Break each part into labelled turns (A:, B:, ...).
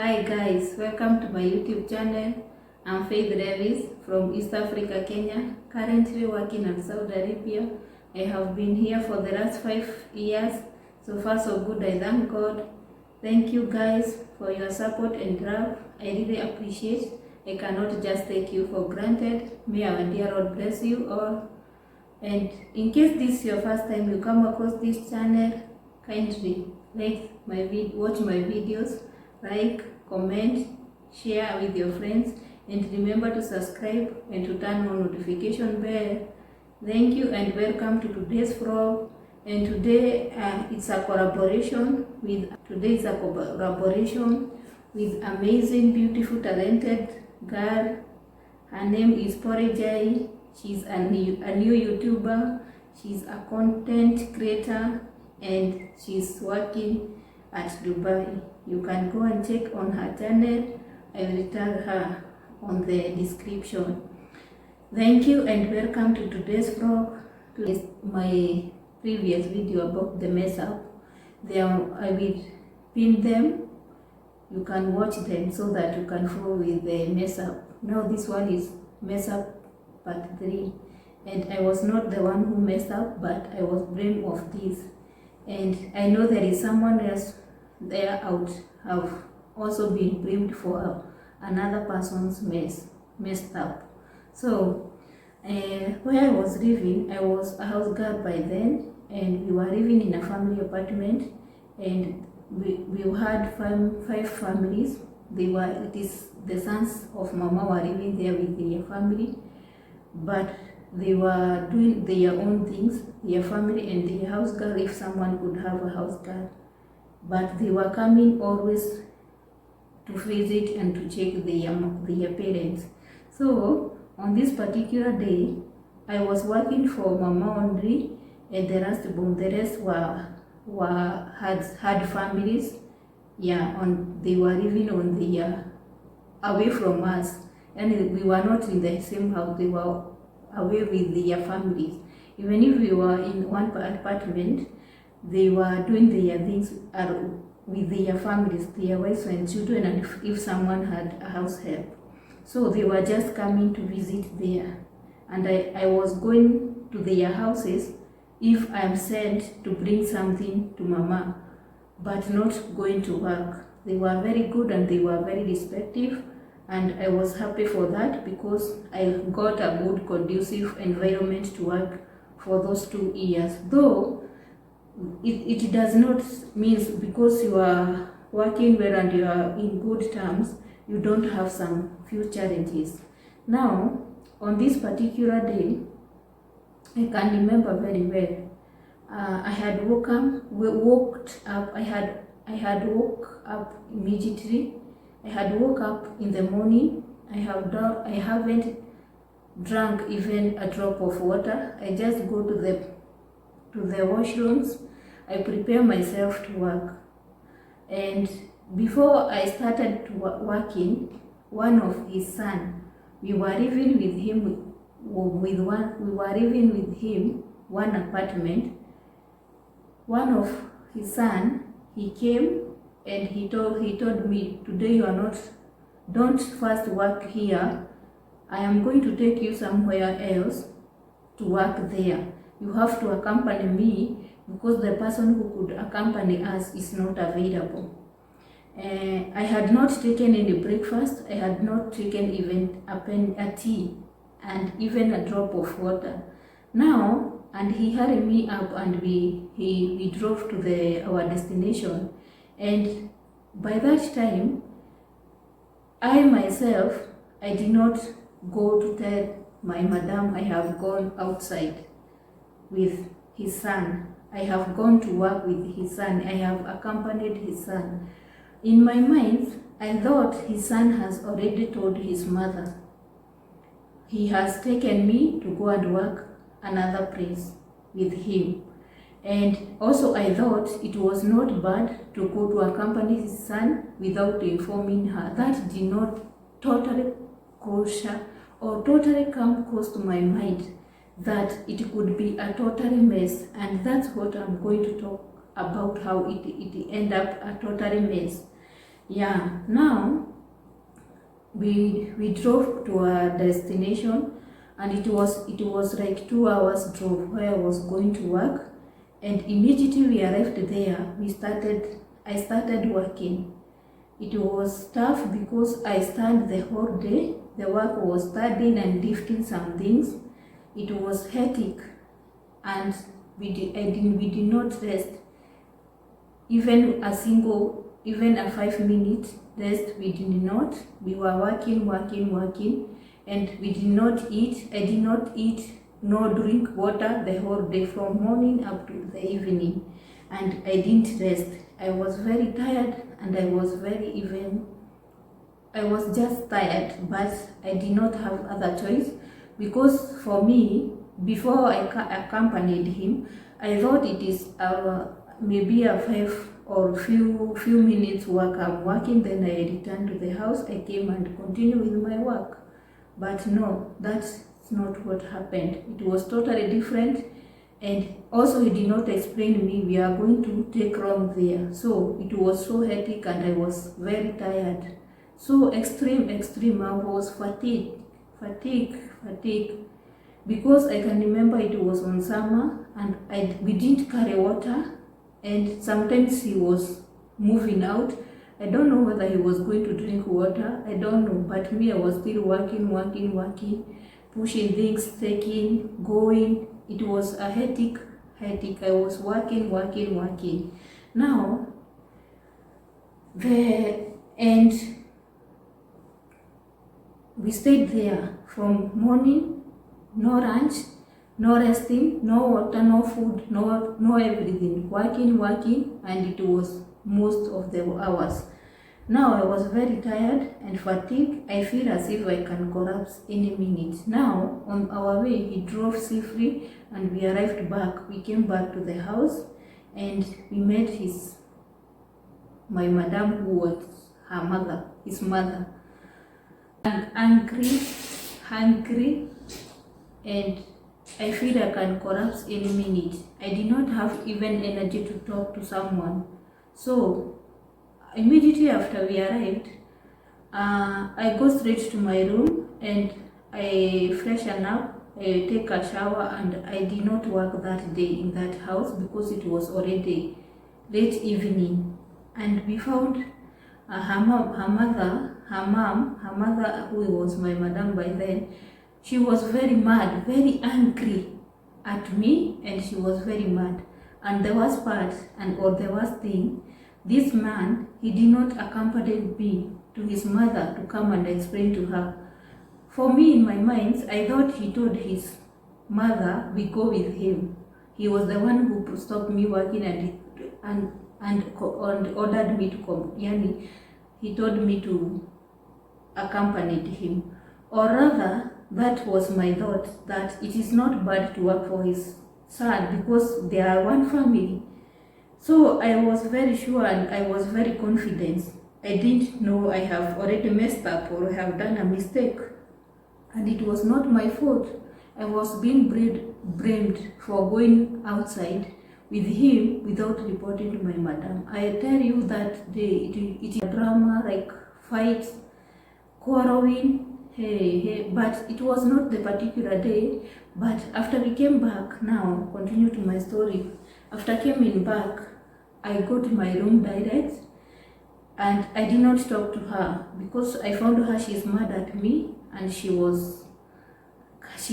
A: Hi guys, welcome to my YouTube channel. I'm Faith Davis from East Africa, Kenya, currently working in Saudi Arabia. I have been here for the last 5 years, so far so good. I thank God. Thank you guys for your support and love. I really appreciate. I cannot just take you for granted. May our dear Lord bless you all. And in case this is your first time you come across this channel, kindly watch my videos, like, comment, share with your friends, and remember to subscribe and to turn on notification bell. Thank you and welcome to today's vlog. And today it's a collaboration with amazing, beautiful, talented girl. Her name is Porejai. She's a new YouTuber. She's a content creator and she's working at Dubai. You can go and check on her channel. I will tag her on the description. Thank you and welcome to today's vlog. My previous video about the mess up. I will pin them. You can watch them so that you can follow with the mess up. Now this one is mess up part 3, and I was not the one who messed up, but I was blamed of this. And I know there is someone else there out have also been blamed for another person's messed up. So where I was living, I was a house girl by then, and we were living in a family apartment, and we had 5 families. It is the sons of Mama were living there with their family, but they were doing their own things, their family and their house girl, if someone could have a house girl. But they were coming always to visit and to check their parents. So on this particular day, I was working for Mama only, and the rest had families. They were living on away from us, and we were not in the same house. They were away with their families. Even if we were in one apartment, they were doing their things with their families, their wives and children, and if someone had a house help. So they were just coming to visit there, and I was going to their houses if I am sent to bring something to Mama, but not going to work. They were very good and they were very respectful, and I was happy for that because I got a good conducive environment to work for those 2 years. Though it does not mean because you are working well and you are in good terms, you don't have some few challenges. Now, on this particular day, I can remember very well. I had woke up immediately. I had woke up in the morning. I haven't drunk even a drop of water. I just go to the washrooms. I prepare myself to work. And before I started working, one of his son, we were living with him one apartment. One of his son, he came and he told me, today don't first work here. I am going to take you somewhere else to work there. You have to accompany me because the person who could accompany us is not available. I had not taken any breakfast. I had not taken even a tea and even a drop of water. Now, and he hurried me up, and we drove to our destination. And by that time, I myself, I did not go to tell my madam I have gone outside with his son. I have gone to work with his son. I have accompanied his son. In my mind, I thought his son has already told his mother. He has taken me to go and work another place with him. And also I thought it was not bad to go to accompany his son without informing her. That did not totally come close to my mind that it could be a total mess. And that's what I'm going to talk about, how it ended up a total mess. Yeah, now we drove to our destination, and it was like 2 hours drove where I was going to work. And immediately we arrived there, I started working. It was tough because I studied the whole day. The work was studying and lifting some things. It was hectic, and we did not rest even a 5 minute rest. We did not. We were working, and we did not eat. I did not eat nor drink water the whole day from morning up to the evening, and I didn't rest. I was very tired, and I was just tired, but I did not have other choice, because for me, before I accompanied him, I thought it is maybe a 5 or few minutes work. I'm working, then I returned to the house, I came and continued with my work. But no, that's not what happened. It was totally different. And also he did not explain me we are going to take wrong there. So it was so hectic, and I was very tired. So extreme. I was fatigue. Because I can remember it was on summer, and we didn't carry water, and sometimes he was moving out. I don't know whether he was going to drink water, I don't know, but me, I was still working, pushing things, taking, going. It was a hectic. I was working. Now, we stayed there from morning, no lunch, no resting, no water, no food, no everything. Working, and it was most of the hours. Now I was very tired and fatigued. I feel as if I can collapse any minute. Now, on our way, he drove safely, and we arrived back. We came back to the house, and we met my madam, who was his mother. Angry, and I feel I can collapse any minute. I did not have even energy to talk to someone. So immediately after we arrived, I go straight to my room, and I freshen up, I take a shower, and I did not work that day in that house because it was already late evening. And we found her mother, who was my madam by then. She was very mad, very angry at me, and she was very mad. And the worst part, or the worst thing, this man, he did not accompany me to his mother to come and explain to her. For me, in my mind, I thought he told his mother we go with him. He was the one who stopped me working, and ordered me to come. Yani, he told me to accompany him. Or rather, that was my thought, that it is not bad to work for his son because they are one family. So I was very sure, and I was very confident. I didn't know I have already messed up or have done a mistake. And it was not my fault. I was being blamed for going outside with him without reporting to my madam. I tell you that it is a drama, like fights, quarreling, but it was not the particular day. But after we came back, now continue to my story. After coming back, I go to my room direct, and I did not talk to her because I found her, she's mad at me, and she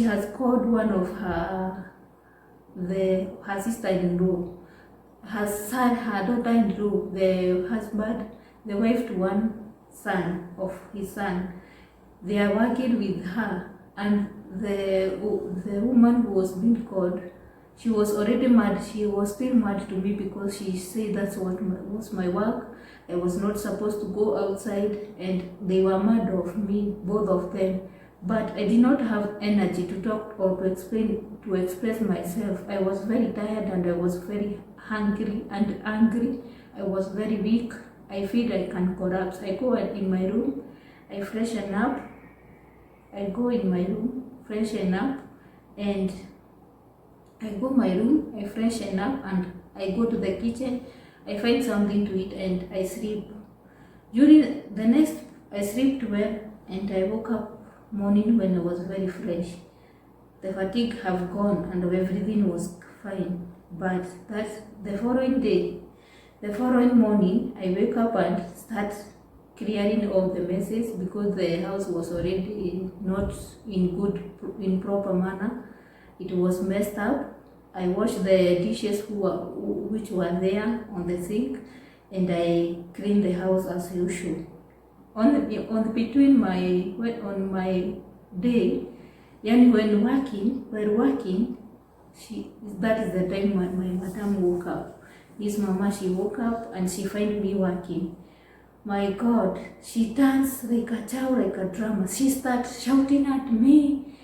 A: has called one of her sister-in-law, her daughter-in-law, the wife to one son of his son. They are working with her, and the woman who was being called, she was already mad. She was still mad to me because she said that's what was my work. I was not supposed to go outside, and they were mad of me, both of them. But I did not have energy to talk or to express myself. I was very tired, and I was very hungry and angry. I was very weak. I feel I can collapse. I go in my room, I freshen up. I go in my room, freshen up, and I go my room, I freshen up, and I go to the kitchen. I find something to eat, and I sleep. During the next, I slept well and I woke up morning when I was very fresh. The fatigue have gone and everything was fine. But that the following day, the following morning, I wake up and start clearing all the messes because the house was already not in proper manner. It was messed up. I washed the dishes which were there on the sink, and I cleaned the house as usual. On my day, yani while working, that is the time my madam woke up. This mama, she woke up and she find me working. My God, she turns like a child, like a drama. She starts shouting at me,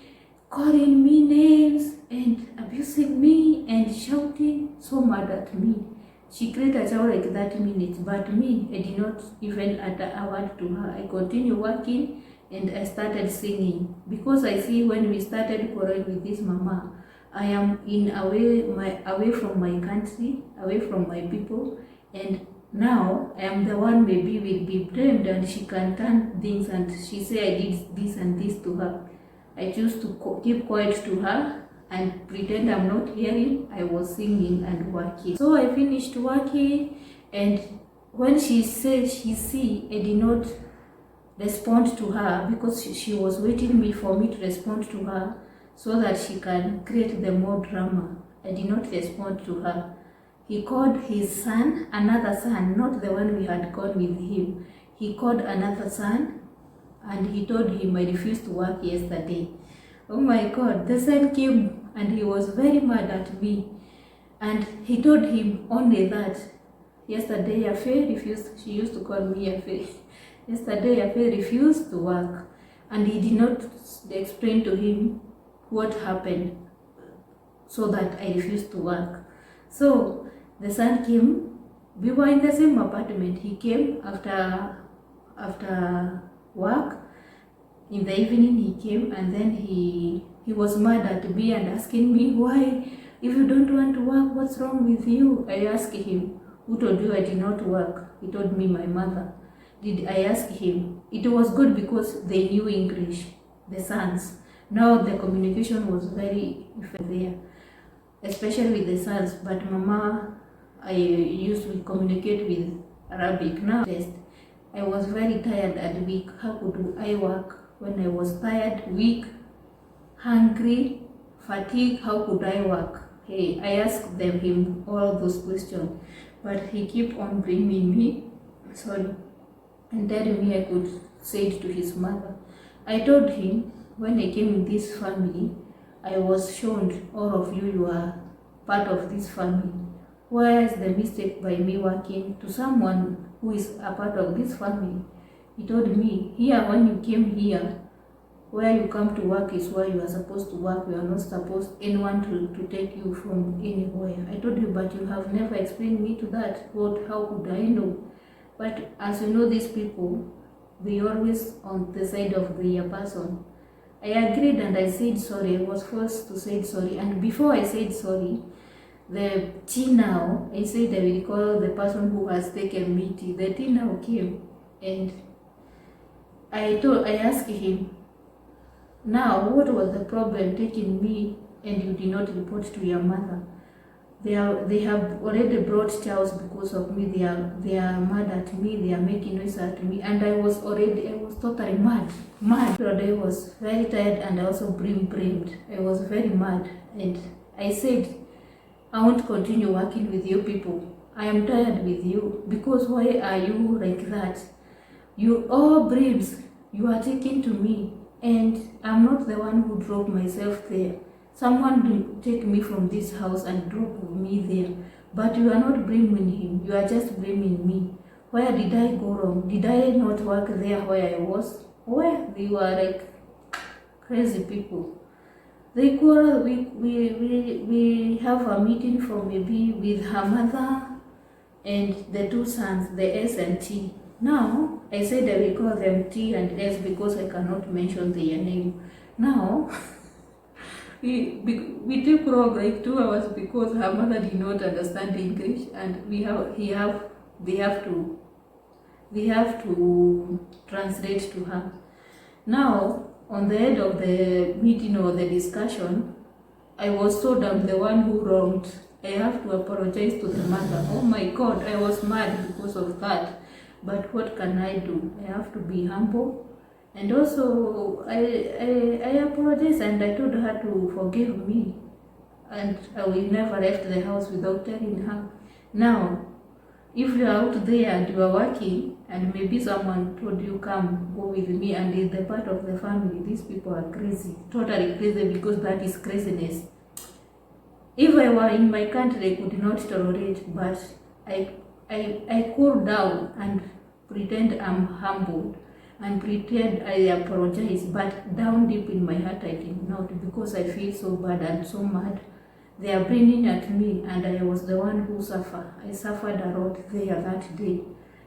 A: calling me names and abusing me and shouting so mad at me. She created a child like that minutes, but me, I did not even utter a word to her. I continued working and I started singing because I see when we started quarreling with this mama, I am away from my country, away from my people, and now I am the one maybe will be blamed and she can turn things and she say I did this and this to her. I choose to keep quiet to her and pretend I'm not hearing. I was singing and working. So I finished working, and when she said she see, I did not respond to her because she was waiting for me to respond to her so that she can create the more drama. I did not respond to her. He called his son, another son, not the one we had gone with him. He called another son and he told him I refused to work yesterday. Oh my God, the son came and he was very mad at me. And he told him only that yesterday Afe refused, she used to call me Afe. Yesterday Afe refused to work, and he did not explain to him what happened so that I refused to work. So the son came, we were in the same apartment. He came after work. In the evening he came, and then he was mad at me and asking me, why, if you don't want to work, what's wrong with you? I asked him, who told you I did not work? He told me, my mother. I asked him. It was good because they knew English, the sons. Now the communication was very there, especially with the sons. But mama, I used to communicate with Arabic. Now I was very tired and weak. How could I work when I was tired, weak, hungry, fatigued? How could I work? Hey, I asked him all those questions, but he kept on blaming me. And telling me I could say it to his mother. I told him when I came in this family, I was shown all of you are part of this family. Where is the mistake by me working to someone who is a part of this family? He told me, here when you came here, where you come to work is where you are supposed to work. You are not supposed anyone to take you from anywhere. I told you, but you have never explained me to that. How could I know? But as you know, these people, they always on the side of the person. I agreed and I said sorry. I was forced to say sorry. And before I said sorry, the tea now, I said I will call the person who has taken me tea. The tea now came and I asked him, now what was the problem taking me and you did not report to your mother? They have already brought Charles because of me. They are mad at me. They are making noise at me, and I was totally mad. I was very tired and I also brained. I was very mad, and I said, I won't continue working with you people. I am tired with you because why are you like that? You all braves. You are taking to me, and I'm not the one who drove myself there. Someone take me from this house and drop me there. But you are not blaming him. You are just blaming me. Where did I go wrong? Did I not work there where I was? Where? They were like crazy people. They quarrel. We have a meeting for maybe with her mother and the two sons, the S and T. Now, I said I will call them T and S because I cannot mention their name. Now, we took wrong like 2 hours because her mother did not understand English, and they have to we have to translate to her. Now, on the end of the meeting or the discussion, I was told I'm the one who wronged. I have to apologize to the mother. Oh my God, I was mad because of that. But what can I do? I have to be humble. And also, I apologize and I told her to forgive me. And I will never left the house without telling her. Now, if you are out there and you are working and maybe someone told you come go with me and is the part of the family, these people are crazy, totally crazy, because that is craziness. If I were in my country I could not tolerate, but I cool down and pretend I'm humbled and pretend I apologize, but down deep in my heart I did not, because I feel so bad and so mad. They are bringing at me and I was the one who suffered. I suffered a lot there that day.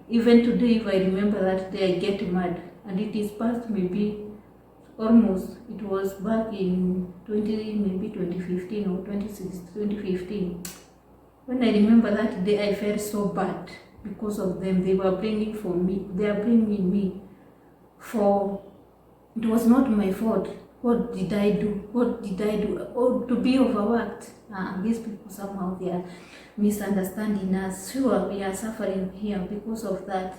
A: Even today, if I remember that day, I get mad. And it is past maybe almost, it was back in 2015 or 2015. When I remember that day, I felt so bad because of them. They were bringing for me. They are bringing me for, it was not my fault. What did I do? What did I do? Oh, to be overworked. These people somehow they are misunderstanding us. Sure, we are suffering here because of that.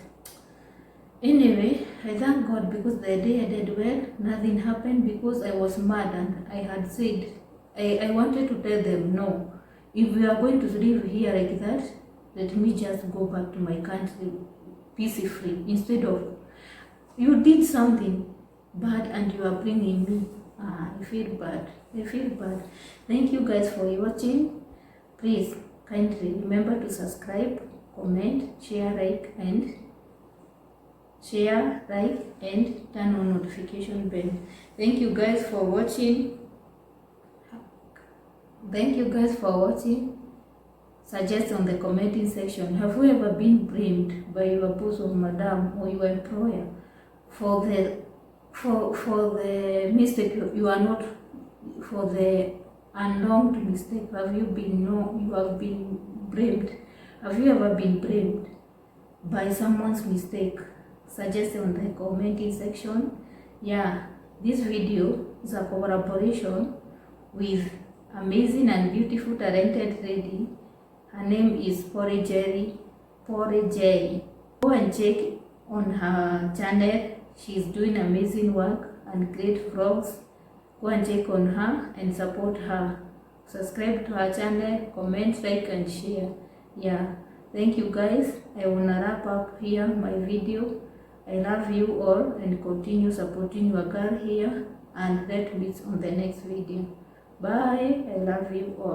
A: Anyway, I thank God because the day I did well, nothing happened because I was mad and I had said, I wanted to tell them, no, if we are going to live here like that, let me just go back to my country peacefully, instead of, you did something bad and you are bringing me. I feel bad. I feel bad. Thank you guys for watching. Please kindly remember to subscribe, comment, share, like and turn on notification bell. Thank you guys for watching. Thank you guys for watching. Suggest on the commenting section, have you ever been blamed by your boss or madam or your employer for the mistake you are not, for the unlonged mistake? Have you been, no, you have been blamed? Have you ever been blamed by someone's mistake? Suggest on the commenting section. Yeah, this video is a collaboration with amazing and beautiful talented lady. Her name is Porejeri. Go and check on her channel. She's doing amazing work and great vlogs. Go and check on her and support her. Subscribe to her channel, comment, like and share. Yeah, thank you guys. I wanna wrap up here my video. I love you all and continue supporting your girl here, and let's meet on the next video. Bye. I love you all.